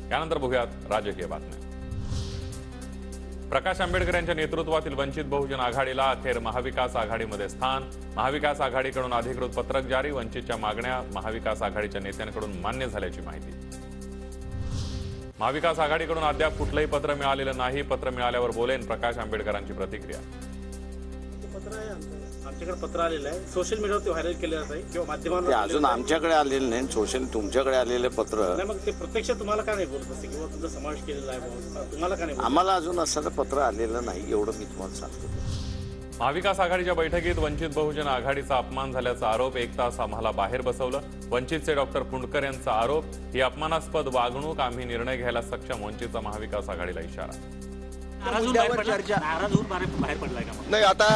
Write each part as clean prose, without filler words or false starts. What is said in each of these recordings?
त्यानंतर बघूयात राजकीय बातम्या। प्रकाश आंबेडकर यांच्या नेतृत्वातील वंचित बहुजन आघाडीला अखेर महाविकास आघाडीमध्ये स्थान। महाविकास आघाडीकडून अधिकृत पत्रक जारी। वंचितच्या मागण्या महाविकास आघाडीच्या नेत्यांकडून मान्य झाल्याची माहिती। महाविकास आघाडीकडून अद्याप कुठलंही पत्र मिळालेलं नाही। पत्र मिळाल्यावर बोलेन, प्रकाश आंबेडकरांची प्रतिक्रिया। आमच्याकडे पत्र आलेलं आहे, सोशल मीडियावर व्हायरल केलं जात आहे किंवा माध्यमांवर अजून आमच्याकडे आलेलं नाही। सोशल तुमच्याकडे आलेले पत्र नाही, मग ते प्रत्यक्ष तुम्हाला का नाही बोलत असते किंवा तुमचा समावेश केलेला आहे तुम्हाला का नाही? आम्हाला अजून असं पत्र आलेलं नाही, एवढं मी तुम्हाला सांगतो। महाविकास आघाडीच्या बैठकीत वंचित बहुजन आघाडीचा अपमान झाल्याचा आरोप। 1 तास आम्हाला बाहेर बसवलं। वंचितचे डॉक्टर पुंडकर यांचा आरोप, ही अपमानास्पद वागणूक, आम्ही निर्णय घ्यायला सक्षम। वंचितचा महाविकास आघाडीला इशारा। नाराज होऊन बाहेर पडलाय का? नाही, आता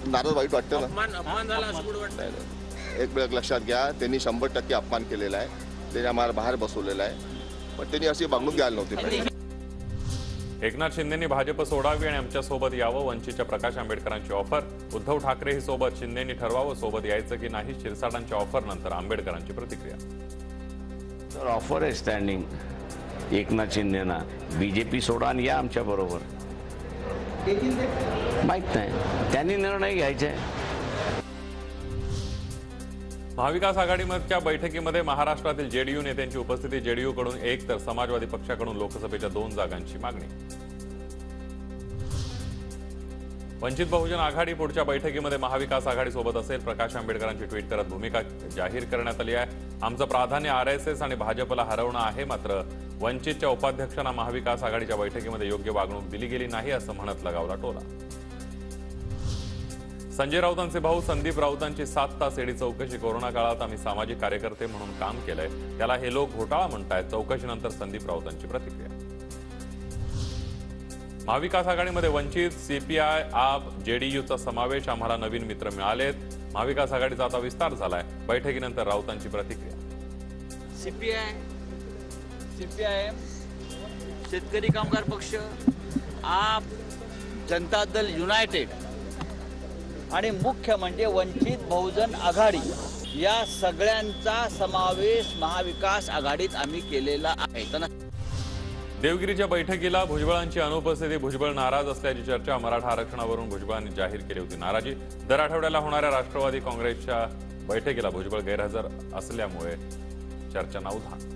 नाराज वाईट वाटतं ना। अपमान झाला असं कुठं वाटतं? एक वेळ लक्षात घ्या, त्यांनी 100% अपमान केलेला आहे, त्यांनी आम्हाला बाहेर बसवलेलं आहे, पण त्यांनी अशी वागणूक द्यायला नव्हती। एकनाथ शिंदेंनी भाजप सोडावी आणि आमच्या सोबत यावं, वंचितच्या प्रकाश आंबेडकरांची ऑफर। उद्धव ठाकरेही सोबत, शिंदेंनी ठरवावं सोबत यायचं की नाही। शिरसाटांच्या ऑफर नंतर आंबेडकरांची प्रतिक्रिया। तर ऑफर आहे स्टँडिंग एकनाथ शिंदेना, बीजेपी सोडा आणि या आमच्या बरोबर। माहित नाही, त्यांनी निर्णय घ्यायचा आहे। महाविकास आघाडीच्या बैठकीमध्ये महाराष्ट्रातील जेडीयू नेत्यांची उपस्थिती। जेडीयूकडून 1 तर समाजवादी पक्षाकडून लोकसभेच्या 2 जागांची मागणी। वंचित बहुजन आघाडी पुढच्या बैठकीमध्ये महाविकास आघाडी सोबत असेल। प्रकाश आंबेडकरांची ट्विट करत भूमिका जाहीर करण्यात आली आहे। आमचं प्राधान्य आरएसएस आणि भाजपला हरवणं आहे, मात्र वंचितच्या उपाध्यक्षांना महाविकास आघाडीच्या बैठकीमध्ये योग्य वागणूक दिली गेली नाही असं म्हणत लगावला टोला। संजय राऊतांचे भाऊ संदीप राऊतांची 7 तास ईडी चौकशी। कोरोना काळात आम्ही सामाजिक कार्यकर्ते म्हणून काम केलंय, त्याला हे लोक घोटाळा म्हणतायत। चौकशीनंतर संदीप राऊतांची प्रतिक्रिया। महाविकास आघाडीमध्ये वंचित, सीपीआय, आप, जेडीयूचा समावेश। आम्हाला नवीन मित्र मिळालेत। महाविकास आघाडीचा आता विस्तार झालाय। बैठकीनंतर राऊतांची प्रतिक्रिया। सीपीआयएम, शेतकरी कामगार पक्ष, आप, जनता दल युनायटेड आणि मुख्य म्हणजे वंचित बहुजन आघाडी, या सगळ्यांचा समावेश महाविकास आघाडीत आम्ही केलेला आहे। देवगिरीच्या बैठकीला भुजबळांची अनुपस्थिती। भुजबळ नाराज असल्याची चर्चा। मराठा आरक्षणावरून भुजबळांनी जाहीर केली होती नाराजी। दर आठवड्याला होणाऱ्या राष्ट्रवादी काँग्रेसच्या बैठकीला भुजबळ गैरहजर असल्यामुळे चर्चांना उधाण।